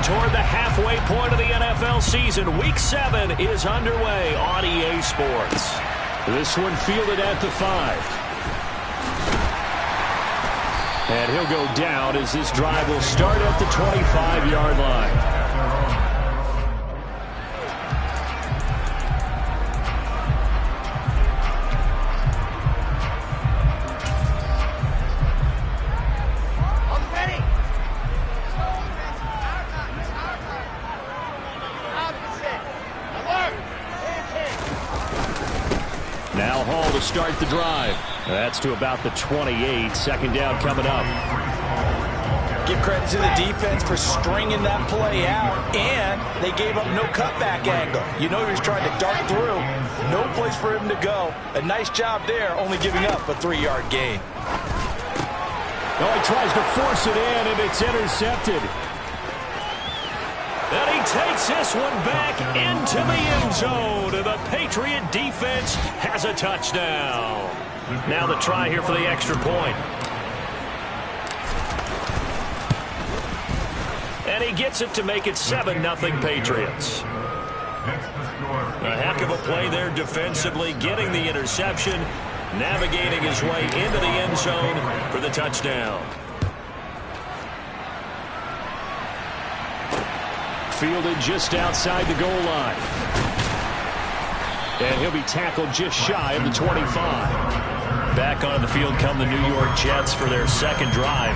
toward the halfway point of the NFL season. Week 7 is underway on EA Sports. This one fielded at the 5. And he'll go down as this drive will start at the 25-yard line. Now Hall to start the drive. That's to about the 28. Second down coming up. Give credit to the defense for stringing that play out, and they gave up no cutback angle. You know he was trying to dart through. No place for him to go. A nice job there, only giving up a 3-yard gain. Oh, he tries to force it in, and it's intercepted. And he takes this one back into the end zone. And the Patriot defense has a touchdown. Now the try here for the extra point. And he gets it to make it 7-0 Patriots. A heck of a play there defensively, getting the interception, navigating his way into the end zone for the touchdown. Fielded just outside the goal line. And he'll be tackled just shy of the 25. Back on the field come the New York Jets for their second drive.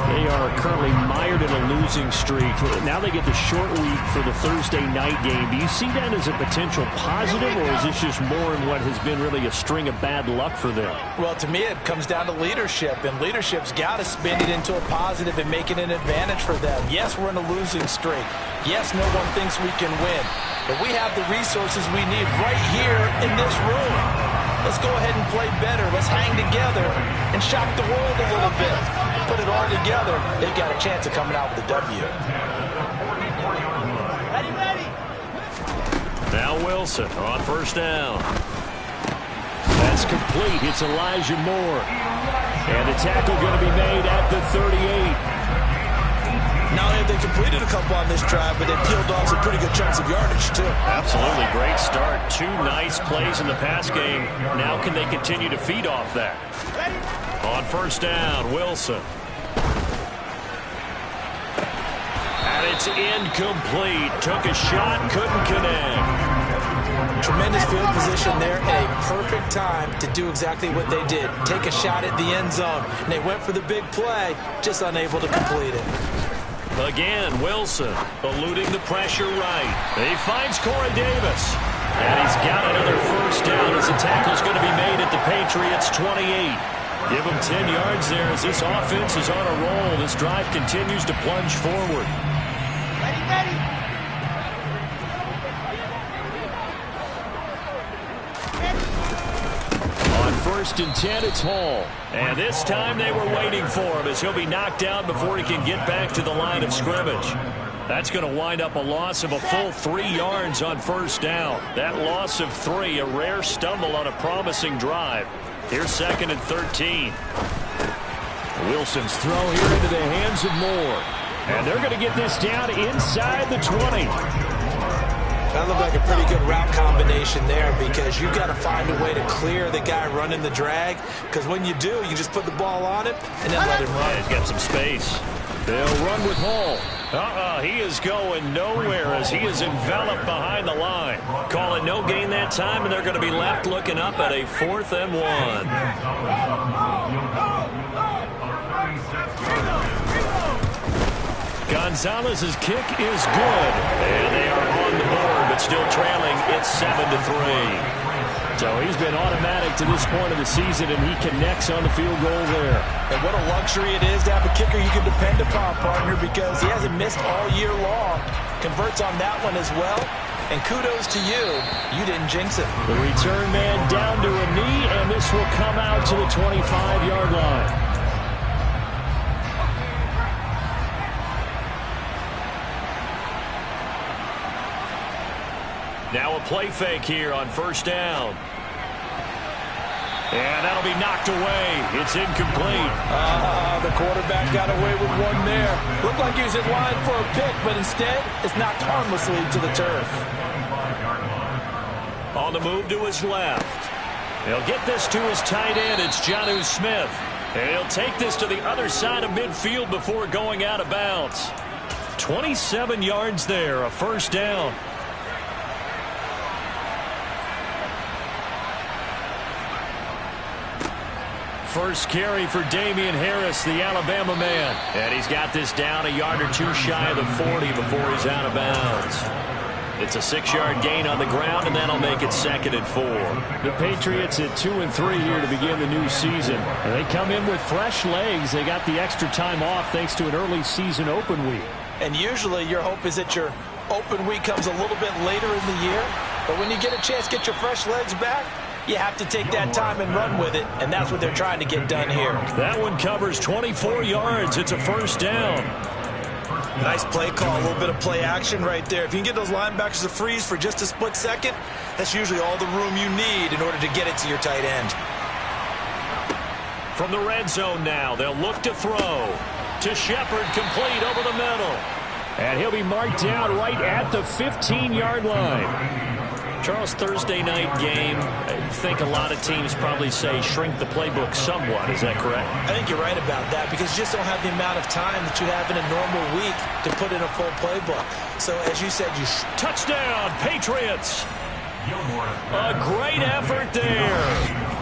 They are currently mired in a losing streak. Now they get the short week for the Thursday night game. Do you see that as a potential positive, or is this just more in what has been really a string of bad luck for them? Well, to me, it comes down to leadership, and leadership's got to spin it into a positive and make it an advantage for them. Yes, we're in a losing streak. Yes, no one thinks we can win, but we have the resources we need right here in this room. Let's go ahead and play better. Let's hang together and shock the world a little bit. Put it all together, they've got a chance of coming out with a W. Ready. Now Wilson on first down. That's complete. It's Elijah Moore. And the tackle going to be made at the 38. Not only have they completed a couple on this drive, but they peeled off some pretty good chunks of yardage, too. Absolutely. Great start. 2 nice plays in the pass game. Now can they continue to feed off that? On first down, Wilson. And it's incomplete. Took a shot, couldn't connect. Tremendous field position there and a perfect time to do exactly what they did. Take a shot at the end zone. And they went for the big play, just unable to complete it. Again, Wilson eluding the pressure right. He finds Corey Davis. And he's got another first down as the tackle's going to be made at the Patriots' 28. Give him 10 yards there as this offense is on a roll. This drive continues to plunge forward. Ready. On 1st and 10, it's Hall. And this time they were waiting for him as he'll be knocked down before he can get back to the line of scrimmage. That's going to wind up a loss of a full 3 yards on first down. That loss of 3, a rare stumble on a promising drive. Here's 2nd and 13. Wilson's throw here into the hands of Moore. And they're going to get this down inside the 20. That looked like a pretty good route combination there because you've got to find a way to clear the guy running the drag. Because when you do, you just put the ball on him and then let him run. Yeah, he's got some space. They'll run with Hall. He is going nowhere as he is enveloped behind the line. Call it no gain that time, and they're going to be left looking up at a 4th and 1. Gonzalez's kick is good, and they are on the board, but still trailing. It's 7-3. So he's been automatic to this point of the season, and he connects on the field goal there. And what a luxury it is to have a kicker you can depend upon, partner, because he hasn't missed all year long. Converts on that one as well. And kudos to you. You didn't jinx it. The return man down to a knee, and this will come out to the 25-yard line. Now a play fake here on first down. And that'll be knocked away. It's incomplete. The quarterback got away with one there. Looked like he was in line for a pick, but instead it's knocked harmlessly to the turf. On the move to his left. He'll get this to his tight end. It's Jonnu Smith. And he'll take this to the other side of midfield before going out of bounds. 27 yards there, a first down. First carry for Damian Harris, the Alabama man. And he's got this down a yard or two shy of the 40 before he's out of bounds. It's a 6-yard gain on the ground, and that'll make it 2nd and 4. The Patriots at 2-3 here to begin the new season. And they come in with fresh legs. They got the extra time off thanks to an early season open week. And usually your hope is that your open week comes a little bit later in the year. But when you get a chance to get your fresh legs back, you have to take that time and run with it, and that's what they're trying to get done here. That one covers 24 yards. It's a first down. Nice play call, a little bit of play action right there. If you can get those linebackers to freeze for just a split second, that's usually all the room you need in order to get it to your tight end. From the red zone now, they'll look to throw. To Shepard, complete over the middle. And he'll be marked down right at the 15-yard line. Charles, Thursday night game, I think a lot of teams probably say shrink the playbook somewhat. Is that correct? I think you're right about that because you just don't have the amount of time that you have in a normal week to put in a full playbook. So, as you said, touchdown, Patriots! A great effort there.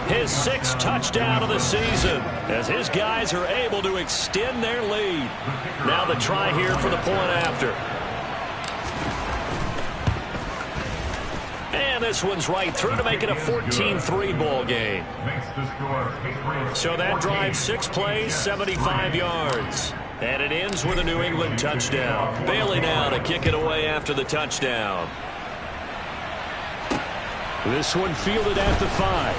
His 6th touchdown of the season as his guys are able to extend their lead. Now the try here for the point after. And this one's right through to make it a 14-3 ball game. So that drives 6 plays, 75 yards. And it ends with a New England touchdown. Bailey now to kick it away after the touchdown. This one fielded at the 5.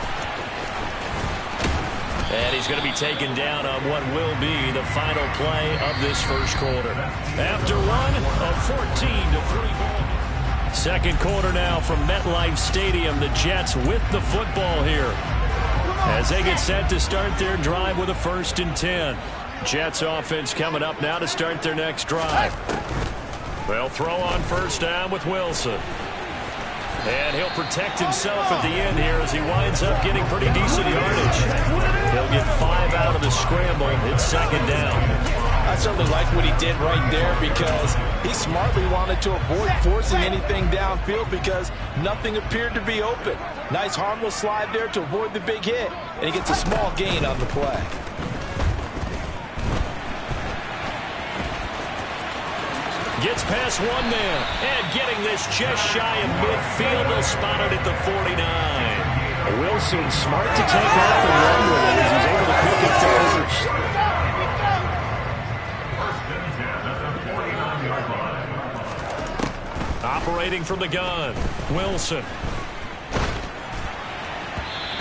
And he's going to be taken down on what will be the final play of this first quarter. After one, a 14-3 ball. Second quarter now from MetLife Stadium. The Jets with the football here as they get set to start their drive with a 1st and 10. Jets offense coming up now to start their next drive. They'll throw on first down with Wilson. And he'll protect himself at the end here as he winds up getting pretty decent yardage. He'll get 5 out of the scramble. It's 2nd down. I certainly like what he did right there because he smartly wanted to avoid forcing anything downfield because nothing appeared to be open. Nice harmless slide there to avoid the big hit, and he gets a small gain on the play. Gets past one man, and getting this just shy of midfield. They'll spot it at the 49. Wilson smart to take off and run with it as he's able to pick up the first. Operating from the gun, Wilson.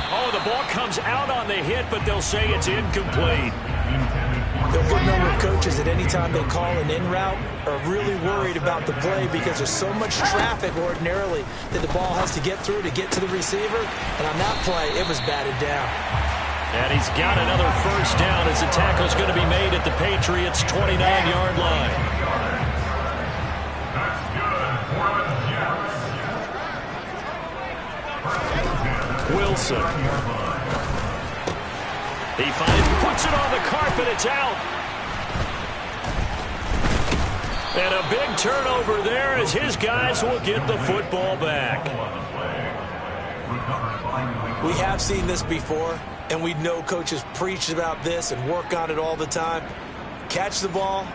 Oh, the ball comes out on the hit, but they'll say it's incomplete. There are a good number of coaches at any time they call an in route are really worried about the play because there's so much traffic ordinarily that the ball has to get through to get to the receiver. And on that play, it was batted down. And he's got another first down as the tackle's going to be made at the Patriots' 29-yard line. Wilson. He puts it on the carpet. It's out. And a big turnover there as his guys will get the football back. We have seen this before, and we know coaches preach about this and work on it all the time. Catch the ball.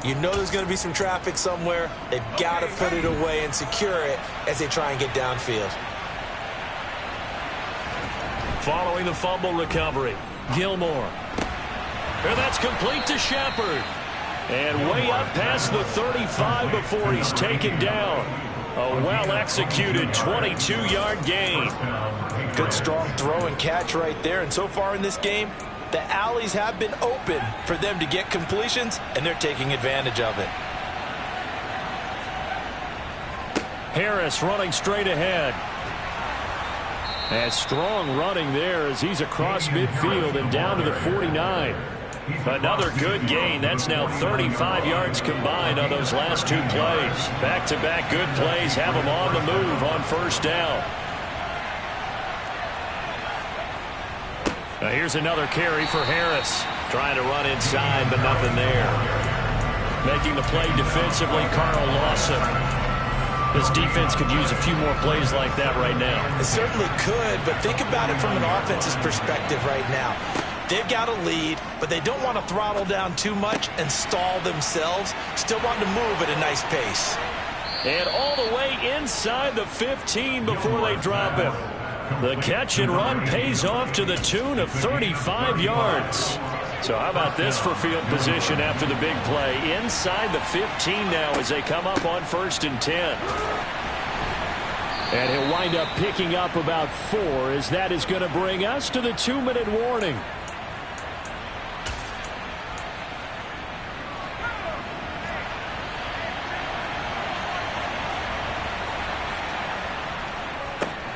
You know there's going to be some traffic somewhere. They've got to put it away and secure it as they try and get downfield. Following the fumble recovery, Gilmore. And that's complete to Shepard. And way up past the 35 before he's taken down. A well-executed 22-yard gain. Good strong throw and catch right there. And so far in this game, the alleys have been open for them to get completions, and they're taking advantage of it. Harris running straight ahead. And strong running there as he's across midfield and down to the 49. Another good gain. That's now 35 yards combined on those last two plays. Back-to-back good plays have them on the move on first down. Now here's another carry for Harris. Trying to run inside, but nothing there. Making the play defensively, Carl Lawson. This defense could use a few more plays like that right now. It certainly could, but think about it from an offense's perspective right now. They've got a lead, but they don't want to throttle down too much and stall themselves. Still want to move at a nice pace. And all the way inside the 15 before they drop him. The catch and run pays off to the tune of 35 yards. So how about this for field position after the big play? Inside the 15 now as they come up on 1st and 10. And he'll wind up picking up about 4 as that is going to bring us to the 2-minute warning.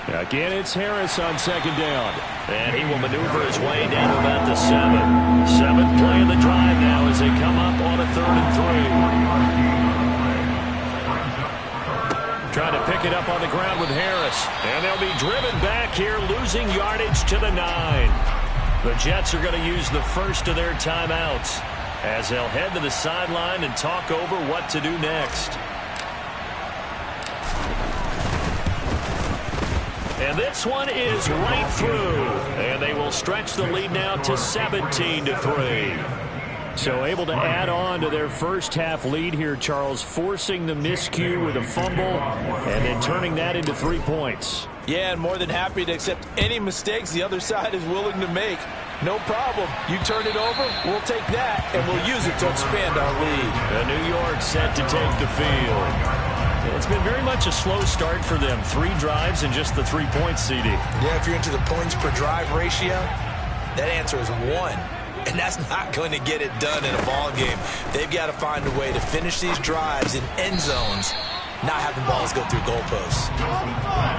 Again, it's Harris on 2nd down. And he will maneuver his way down to about the 7. 7th play of the drive now as they come up on a 3rd and 3. Trying to pick it up on the ground with Harris. And they'll be driven back here, losing yardage to the 9. The Jets are going to use the first of their timeouts as they'll head to the sideline and talk over what to do next. And this one is right through. And they will stretch the lead now to 17-3. So able to add on to their first half lead here, Charles, forcing the miscue with a fumble and then turning that into 3 points. Yeah, and more than happy to accept any mistakes the other side is willing to make. No problem. You turn it over, we'll take that, and we'll use it to expand our lead. And New York set to take the field. It's been very much a slow start for them. 3 drives and just the 3 points, CD. Yeah, if you're into the points per drive ratio, that answer is 1. And that's not going to get it done in a ball game. They've got to find a way to finish these drives in end zones, not having balls go through goalposts.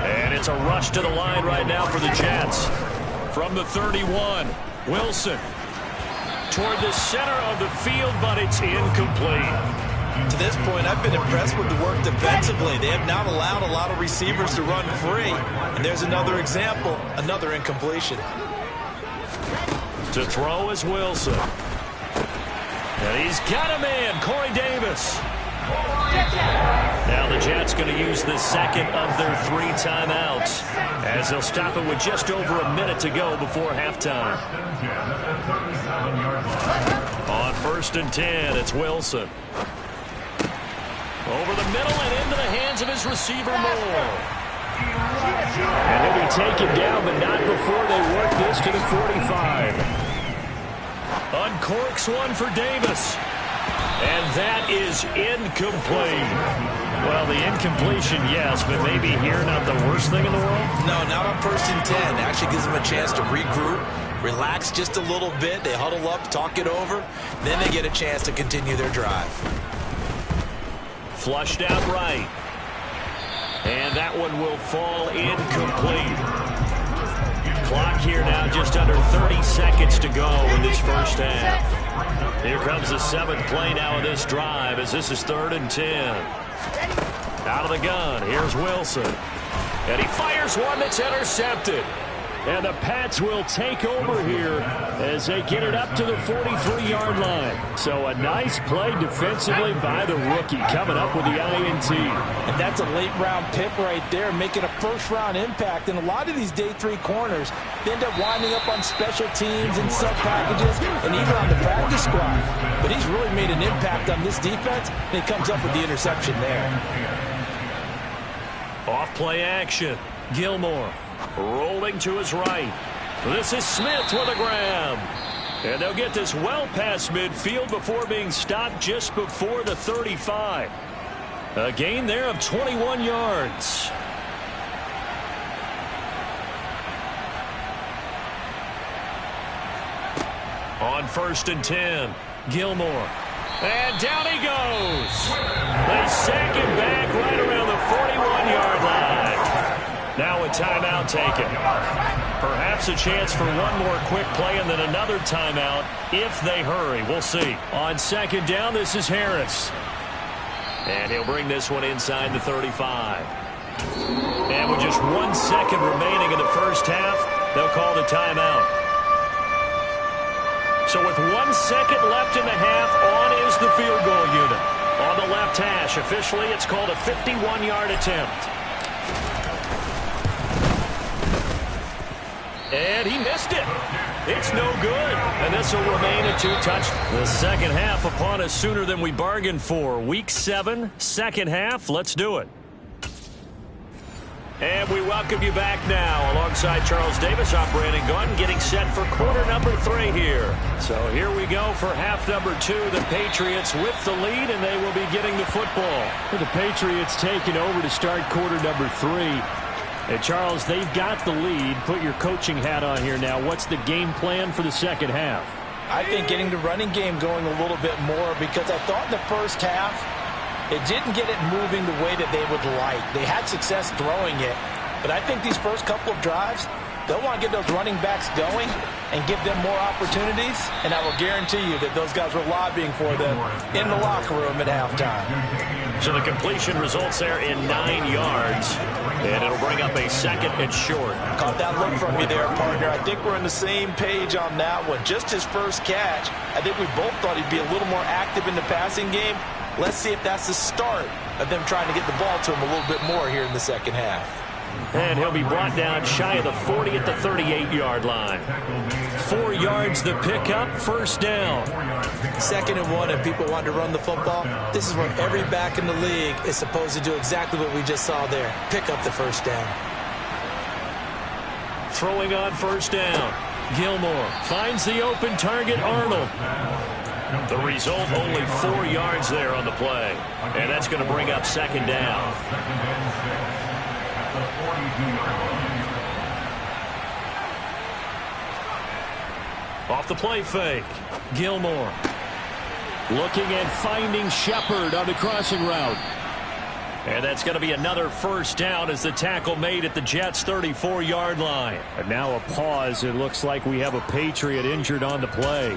And it's a rush to the line right now for the Jets. From the 31, Wilson toward the center of the field, but it's incomplete. To this point, I've been impressed with the work defensively. They have not allowed a lot of receivers to run free. And there's another example, another incompletion. To throw is Wilson. And he's got a man, Corey Davis. Now the Jets going to use the second of their 3 timeouts as they'll stop it with just over a minute to go before halftime. On 1st and 10, it's Wilson. Over the middle and into the hands of his receiver, Moore. And he'll be taken down, but not before they work this to the 45. Uncorks one for Davis. And that is incomplete. Well, the incompletion, yes, but maybe here not the worst thing in the world? No, not on 1st and 10. Actually gives them a chance to regroup, relax just a little bit. They huddle up, talk it over. Then they get a chance to continue their drive. Flushed out right. And that one will fall incomplete. Clock here now just under 30 seconds to go in this first half. Here comes the 7th play now of this drive as this is 3rd and 10. Out of the gun, here's Wilson. And he fires one that's intercepted. And the Pats will take over here as they get it up to the 43-yard line. So a nice play defensively by the rookie coming up with the INT. And that's a late-round pick right there, making a first-round impact. And a lot of these day 3 corners, they end up winding up on special teams and sub-packages and even on the practice squad. But he's really made an impact on this defense, and he comes up with the interception there. Off-play action. Gilmore rolling to his right. This is Smith with a grab. And they'll get this well past midfield before being stopped just before the 35. A gain there of 21 yards. On 1st and 10, Gilmore. And down he goes. They sack him back right around the 41-yard line. Now a timeout taken. Perhaps a chance for one more quick play and then another timeout if they hurry. We'll see. On second down, this is Harris. And he'll bring this one inside the 35. And with just 1 second remaining in the first half, they'll call the timeout. So with 1 second left in the half, on is the field goal unit. On the left hash, officially, it's called a 51-yard attempt. And he missed it. It's no good. And this will remain a two-touchdown. The second half upon us sooner than we bargained for. Week 7, second half. Let's do it. And we welcome you back now. Alongside Charles Davis, I'm Brandon Gunn, getting set for quarter number 3 here. So here we go for half number 2. The Patriots with the lead, and they will be getting the football. The Patriots taking over to start quarter number 3. And Charles, they've got the lead. Put your coaching hat on here now. What's the game plan for the second half? I think getting the running game going a little bit more, because I thought in the first half it didn't get it moving the way that they would like. They had success throwing it, but I think these first couple of drives, they'll want to get those running backs going and give them more opportunities, and I will guarantee you that those guys were lobbying for them in the locker room at halftime. So the completion results there in 9 yards, and it'll bring up a second and short. Caught that look from you there, partner. I think we're on the same page on that one. Just his first catch, I think we both thought he'd be a little more active in the passing game. Let's see if that's the start of them trying to get the ball to him a little bit more here in the second half. And he'll be brought down shy of the 40 at the 38-yard line. 4 yards the pickup, first down. 2nd and 1, and people want to run the football. This is where every back in the league is supposed to do exactly what we just saw there. Pick up the first down. Throwing on first down. Gilmore finds the open target, Arnold. The result, only 4 yards there on the play. And that's going to bring up second down. Off the play fake. Gilmore looking and finding Shepard on the crossing route. And that's going to be another first down as the tackle made at the Jets' 34-yard line. And now a pause. It looks like we have a Patriot injured on the play.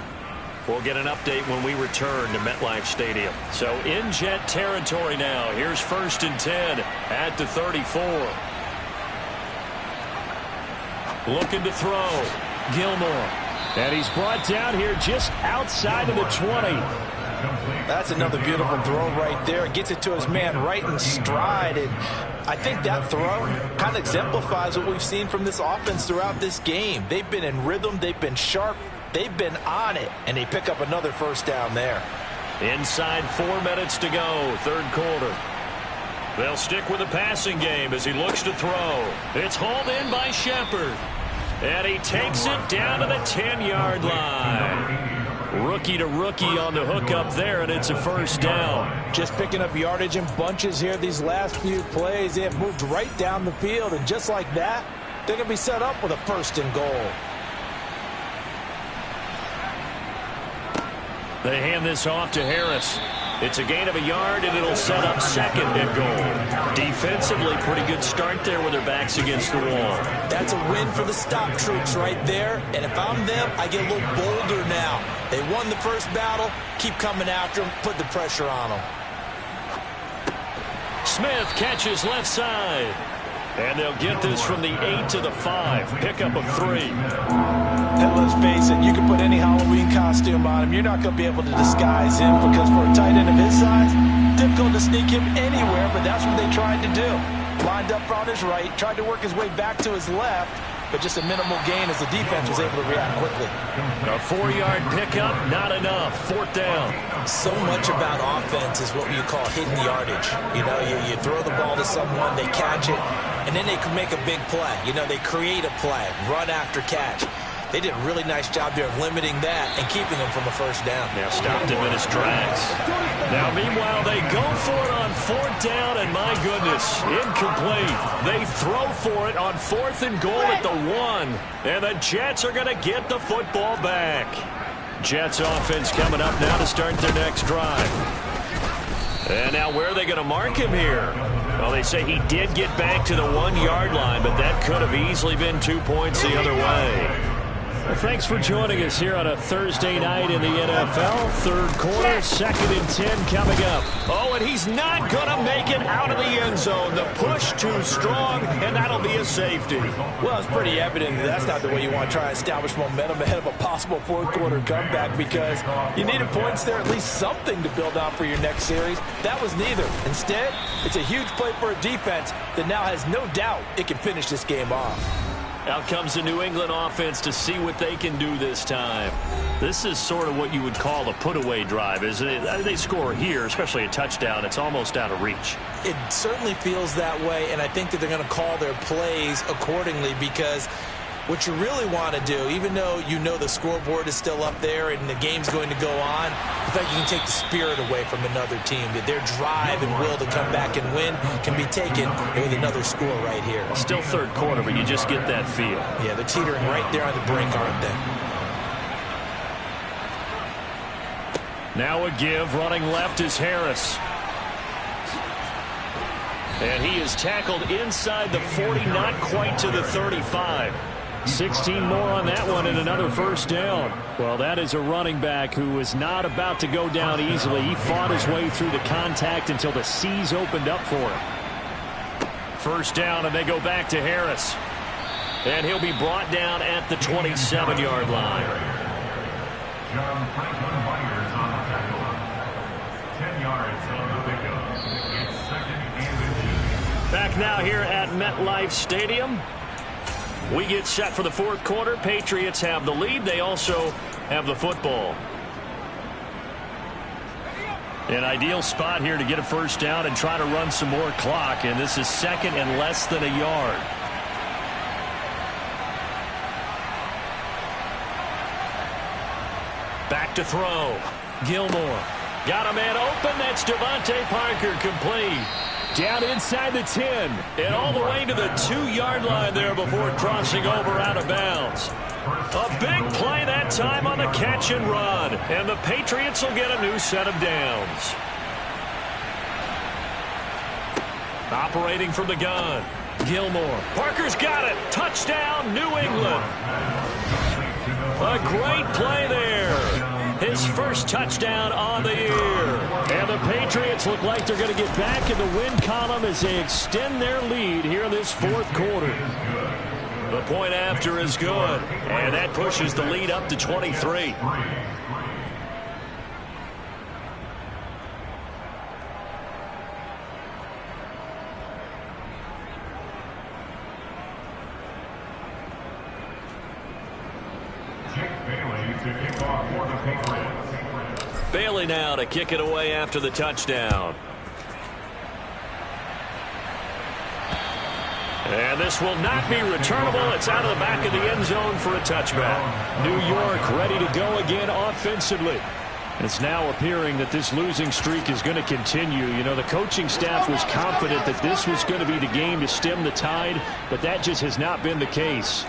We'll get an update when we return to MetLife Stadium. So in Jet territory now. Here's 1st and 10 at the 34. Looking to throw. Gilmore. And he's brought down here just outside of the 20. That's another beautiful throw right there. Gets it to his man right in stride. And I think that throw kind of exemplifies what we've seen from this offense throughout this game. They've been in rhythm. They've been sharp. They've been on it. And they pick up another first down there. Inside 4 minutes to go, third quarter. They'll stick with the passing game as he looks to throw. It's hauled in by Shepard. And he takes it down to the 10-yard line. Rookie to rookie on the hook up there, and it's a first down. Just picking up yardage in bunches here these last few plays. They have moved right down the field, and just like that, they're going to be set up with a first and goal. They hand this off to Harris. It's a gain of a yard, and it'll set up second and goal. Defensively, pretty good start there with their backs against the wall. That's a win for the stop troops right there. And if I'm them, I get a little bolder now. They won the first battle. Keep coming after them. Put the pressure on them. Smith catches left side. And they'll get this from the 8 to the 5. Pickup of 3. And let's face it, you can put any Halloween costume on him. You're not going to be able to disguise him, because for a tight end of his size, difficult to sneak him anywhere, but that's what they tried to do. Lined up on his right, tried to work his way back to his left, but just a minimal gain as the defense was able to react quickly. A 4-yard pickup, not enough. Fourth down. So much about offense is what you call hidden yardage. You know, you throw the ball to someone, they catch it, and then they can make a big play. You know, they create a play, run after catch. They did a really nice job there of limiting that and keeping them from a first down. Now stopped him in his tracks. Now, meanwhile, they go for it on fourth down, and my goodness, incomplete. They throw for it on 4th and goal at the 1, and the Jets are going to get the football back. Jets offense coming up now to start their next drive. And now where are they going to mark him here? Well, they say he did get back to the 1-yard line, but that could have easily been 2 points the other way. Well, thanks for joining us here on a Thursday night in the NFL. Third quarter, 2nd and 10 coming up. Oh, and he's not going to make it out of the end zone. The push too strong, and that'll be a safety. Well, it's pretty evident that's not the way you want to try and establish momentum ahead of a possible fourth-quarter comeback, because you needed points there, at least something to build on for your next series. That was neither. Instead, it's a huge play for a defense that now has no doubt it can finish this game off. Out comes the New England offense to see what they can do this time. This is sort of what you would call a put-away drive, isn't it? They score here, especially a touchdown. It's almost out of reach. It certainly feels that way, and I think that they're going to call their plays accordingly, because what you really want to do, even though you know the scoreboard is still up there and the game's going to go on, the fact you can take the spirit away from another team, that their drive and will to come back and win can be taken with another score right here. Still third quarter, but you just get that feel. Yeah, they're teetering right there on the brink, aren't they? Now a give. Running left is Harris. And he is tackled inside the 40, not quite to the 35. 16 more on that one and another first down. Well, that is a running back who is not about to go down easily. He fought his way through the contact until the seas opened up for him. First down, and they go back to Harris. And he'll be brought down at the 27-yard line. John Franklin Myers on the tackle. 10 yards on the pickup. It's 2nd and 10. Back now here at MetLife Stadium. We get set for the fourth quarter. Patriots have the lead. They also have the football. An ideal spot here to get a first down and try to run some more clock. And this is 2nd and less than a yard. Back to throw. Gilmore. Got a man open. That's Devontae Parker, complete. Down inside the 10. And all the way to the 2-yard line there before crossing over out of bounds. A big play that time on the catch and run. And the Patriots will get a new set of downs. Operating from the gun. Gilmore. Parker's got it. Touchdown, New England. A great play there. His first touchdown on the year. And the Patriots look like they're going to get back in the win column as they extend their lead here in this fourth quarter. The point after is good. And that pushes the lead up to 23. Bailey now to kick it away after the touchdown. And this will not be returnable. It's out of the back of the end zone for a touchback. New York ready to go again offensively. It's now appearing that this losing streak is going to continue. You know, the coaching staff was confident that this was going to be the game to stem the tide, but that just has not been the case.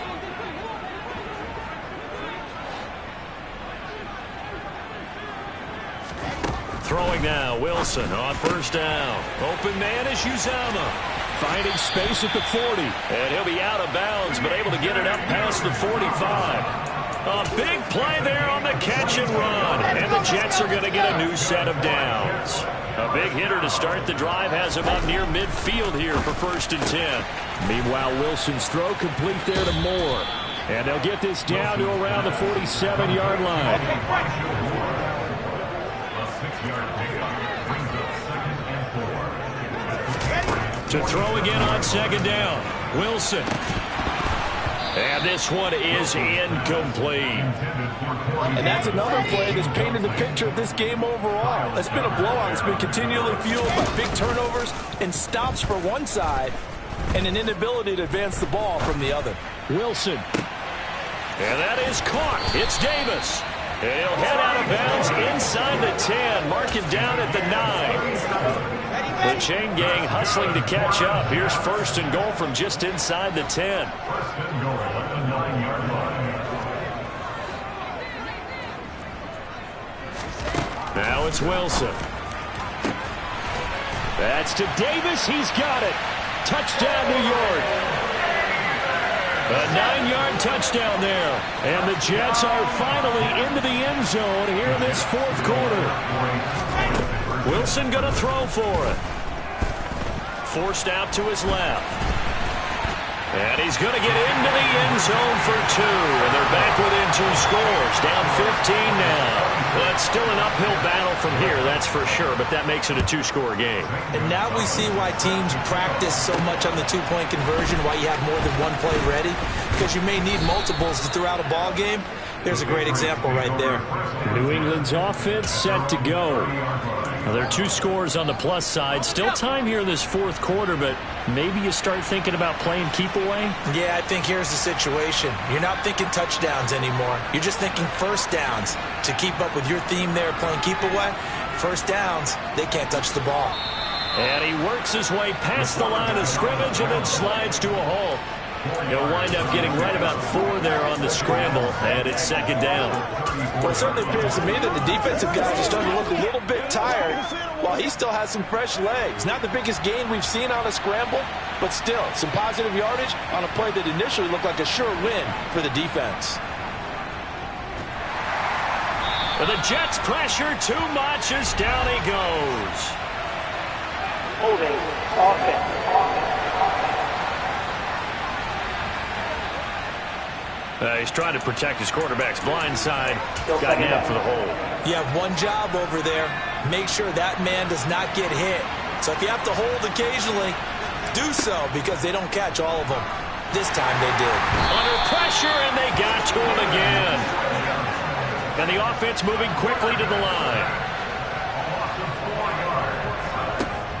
Throwing now, Wilson on first down. Open man is Uzama. Finding space at the 40. And he'll be out of bounds, but able to get it up past the 45. A big play there on the catch and run. And the Jets are going to get a new set of downs. A big hitter to start the drive has him up near midfield here for 1st and 10. Meanwhile, Wilson's throw complete there to Moore. And they'll get this down to around the 47-yard line. To throw again on 2nd down. Wilson. And this one is incomplete. And that's another play that's painted the picture of this game overall. It's been a blowout. It's been continually fueled by big turnovers and stops for one side and an inability to advance the ball from the other. Wilson. And that is caught. It's Davis. And he'll head out of bounds inside the 10. Mark him down at the 9. The chain gang hustling to catch up. Here's 1st and goal from just inside the 10. 1st and goal at the 9-yard line. Now it's Wilson. That's to Davis. He's got it. Touchdown, New York. A 9-yard touchdown there. And the Jets are finally into the end zone here in this fourth quarter. Wilson going to throw for it. Forced out to his left. And he's going to get into the end zone for 2. And they're back within 2 scores. Down 15 now. Well, it's still an uphill battle from here, that's for sure. But that makes it a 2-score game. And now we see why teams practice so much on the 2-point conversion, why you have more than one play ready. Because you may need multiples to throw out a ball game. There's a great example right there. New England's offense set to go. Now, there are 2 scores on the plus side. Still time here in this fourth quarter, but maybe you start thinking about playing keep away? Yeah, I think here's the situation. You're not thinking touchdowns anymore. You're just thinking first downs. To keep up with your theme there, playing keep away, first downs, they can't touch the ball. And he works his way past the line of scrimmage and then slides to a halt. He'll wind up getting right about 4 there on the scramble, and it's second down. Well, it certainly appears to me that the defensive guys are starting to look a little bit tired while he still has some fresh legs. Not the biggest gain we've seen on a scramble, but still some positive yardage on a play that initially looked like a sure win for the defense. But the Jets pressure too much as down he goes. Holding. Offense. He's trying to protect his quarterback's blind side. Got nabbed for the hold. You have one job over there. Make sure that man does not get hit. So if you have to hold occasionally, do so because they don't catch all of them. This time they did. Under pressure, and they got to him again. And the offense moving quickly to the line.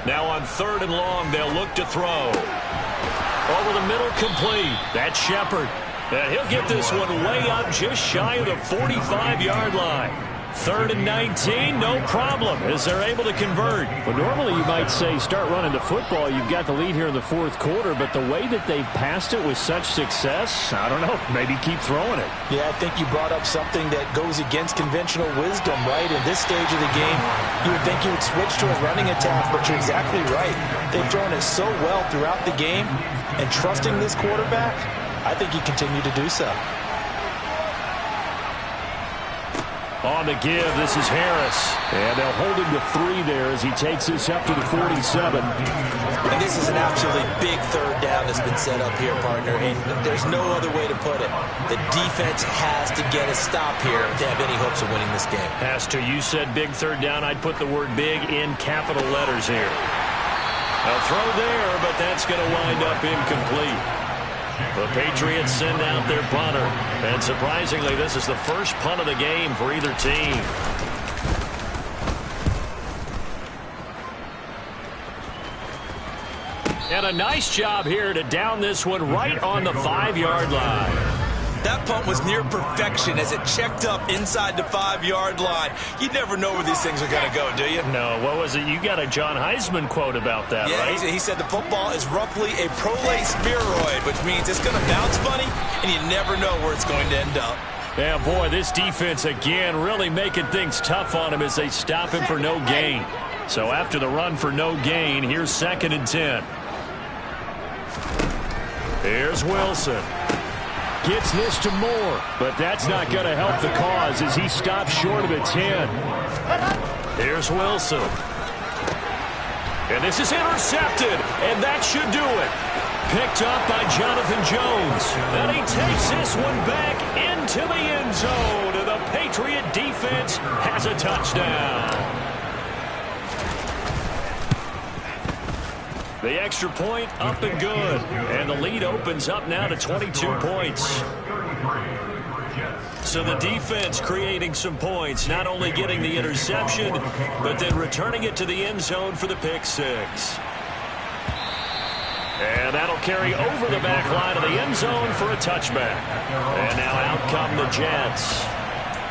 Now on 3rd and long, they'll look to throw. Over the middle, complete. That's Shepard. And he'll get this one way up just shy of the 45-yard line. 3rd and 19, no problem, as they're able to convert. Well, normally you might say start running the football. You've got the lead here in the fourth quarter, but the way that they've passed it with such success, I don't know, maybe keep throwing it. Yeah, I think you brought up something that goes against conventional wisdom, right? In this stage of the game, you would think you would switch to a running attack, but you're exactly right. They've thrown it so well throughout the game, and trusting this quarterback, I think you continue to do so. On the give, this is Harris. And they'll hold him to 3 there as he takes this up to the 47. And this is an absolutely big 3rd down that's been set up here, partner, and there's no other way to put it. The defense has to get a stop here to have any hopes of winning this game. Has to. You said big 3rd down. I'd put the word big in capital letters here. A throw there, but that's going to wind up incomplete. The Patriots send out their punter. And surprisingly, this is the first punt of the game for either team. And a nice job here to down this one right on the 5-yard line. That punt was near perfection as it checked up inside the 5-yard line. You never know where these things are going to go, do you? No, what was it? You got a John Heisman quote about that, right? Yeah, he said the football is roughly a prolate spheroid, which means it's going to bounce funny, and you never know where it's going to end up. Yeah, boy, this defense again really making things tough on him as they stop him for no gain. So after the run for no gain, here's 2nd and 10. Here's Wilson. Gets this to Moore, but that's not going to help the cause as he stops short of the 10. Here's Wilson. And this is intercepted, and that should do it. Picked up by Jonathan Jones. And he takes this one back into the end zone, and the Patriot defense has a touchdown. The extra point up and good. And the lead opens up now to 22 points. So the defense creating some points, not only getting the interception, but then returning it to the end zone for the pick 6. And that'll carry over the back line of the end zone for a touchback. And now out come the Jets.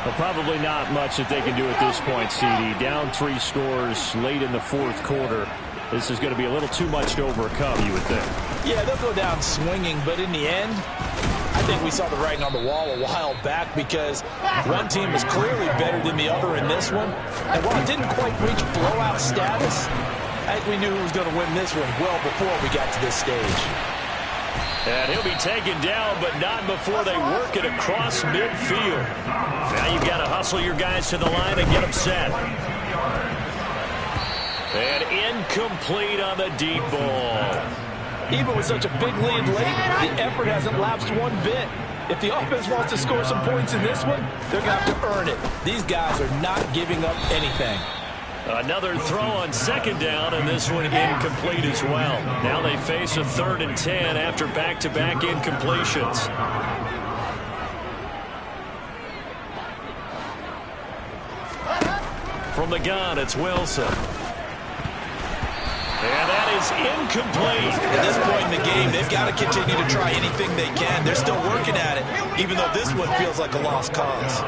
Well, probably not much that they can do at this point, CD. Down 3 scores late in the fourth quarter. This is going to be a little too much to overcome, you would think. Yeah, they'll go down swinging, but in the end, I think we saw the writing on the wall a while back because one team is clearly better than the other in this one. And while it didn't quite reach blowout status, I think we knew who was going to win this one well before we got to this stage. And he'll be taken down, but not before they work it across midfield. Now you've got to hustle your guys to the line and get them set. And incomplete on the deep ball. Even with such a big lead late, the effort hasn't lapsed one bit. If the offense wants to score some points in this one, they're going to have to earn it. These guys are not giving up anything. Another throw on second down, and this one incomplete as well. Now they face a 3rd and 10 after back-to-back incompletions. From the gun, it's Wilson. And that is incomplete. At this point in the game, they've got to continue to try anything they can. They're still working at it, even though this one feels like a lost cause.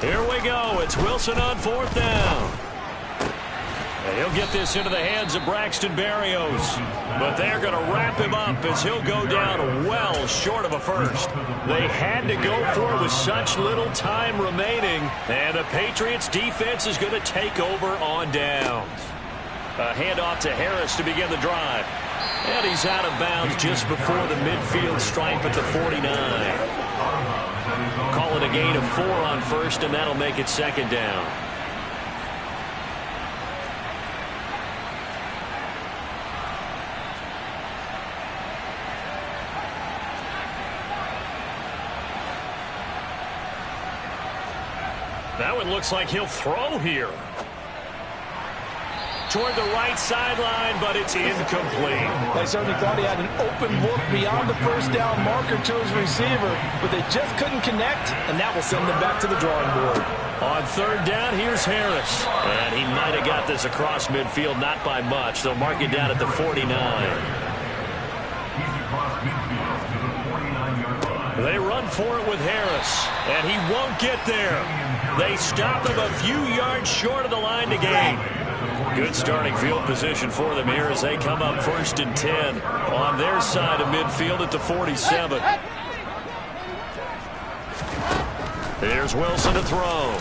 Here we go. It's Wilson on 4th down. And he'll get this into the hands of Braxton Berrios. But they're going to wrap him up as he'll go down well short of a first. They had to go for it with such little time remaining. And the Patriots defense is going to take over on downs. A handoff to Harris to begin the drive. And he's out of bounds just before the midfield stripe at the 49. Call it a gain of 4 on first, and that'll make it 2nd down. That one looks like he'll throw here. Toward the right sideline, but it's incomplete. They certainly thought he had an open look beyond the first down marker to his receiver, but they just couldn't connect, and that will send them back to the drawing board. On 3rd down, here's Harris. And he might have got this across midfield, not by much. They'll mark it down at the 49. He's across midfield to the 49-yard line. They run for it with Harris, and he won't get there. They stop him a few yards short of the line to gain. Good starting field position for them here as they come up 1st and 10 on their side of midfield at the 47. Here's Wilson to throw.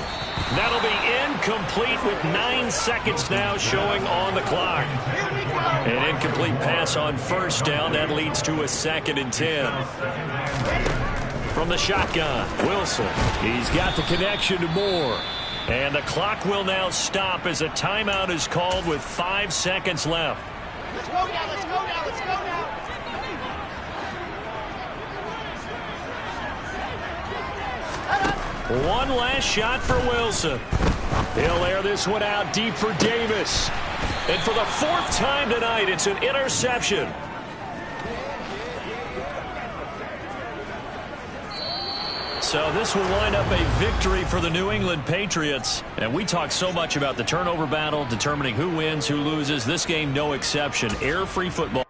That'll be incomplete with 9 seconds now showing on the clock. An incomplete pass on 1st down. That leads to a 2nd and 10. From the shotgun, Wilson. He's got the connection to Moore. And the clock will now stop as a timeout is called with 5 seconds left. Let's go now, let's go now, let's go now. One last shot for Wilson. He'll air this one out deep for Davis. And for the 4th time tonight, it's an interception. So this will wind up a victory for the New England Patriots. And we talk so much about the turnover battle, determining who wins, who loses. This game, no exception. Error-free football.